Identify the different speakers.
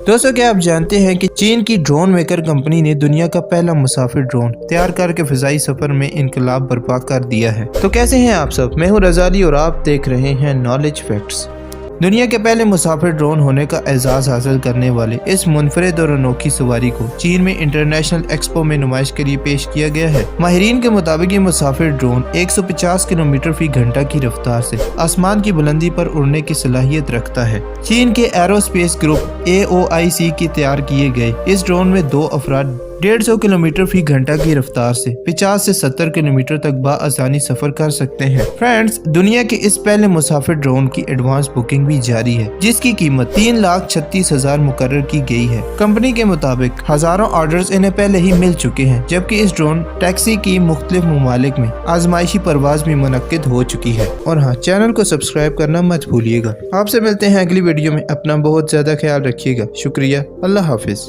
Speaker 1: दोस्तों, क्या आप जानते हैं कि चीन की ड्रोन मेकर कंपनी ने दुनिया का पहला मुसाफिर ड्रोन तैयार करके फिजाई सफर में इनकलाब बर्पा कर दिया है। तो कैसे हैं आप सब? मैं हूं रजाली और आप देख रहे हैं नॉलेज फैक्ट्स। दुनिया के पहले मुसाफिर ड्रोन होने का एजाज हासिल करने वाले इस मुनफरिद और अनोखी सवारी को चीन में इंटरनेशनल एक्सपो में नुमाइश के लिए पेश किया गया है। माहिरीन के मुताबिक ये मुसाफिर ड्रोन 150 किलोमीटर फी घंटा की रफ्तार से आसमान की बुलंदी पर उड़ने की सलाहियत रखता है। चीन के एरोस्पेस ग्रुप AOIC की तैयार किए गए इस ड्रोन में 2 अफराद 150 किलोमीटर फी घंटा की रफ्तार से 50 से 70 किलोमीटर तक बाआसानी सफर कर सकते हैं। फ्रेंड्स, दुनिया के इस पहले मुसाफिर ड्रोन की एडवांस बुकिंग भी जारी है, जिसकी कीमत 3,36,000 मुकर्रर की गई है। कंपनी के मुताबिक हजारों ऑर्डर्स इन्हें पहले ही मिल चुके हैं, जबकि इस ड्रोन टैक्सी की मुख्तलिफ ममालिक में आजमाइशी परवाज भी मुनक्किद हो चुकी है। और हाँ, चैनल को सब्सक्राइब करना मत भूलिएगा। आपसे मिलते हैं अगली वीडियो में। अपना बहुत ज्यादा ख्याल रखिएगा। शुक्रिया। अल्लाह हाफिज।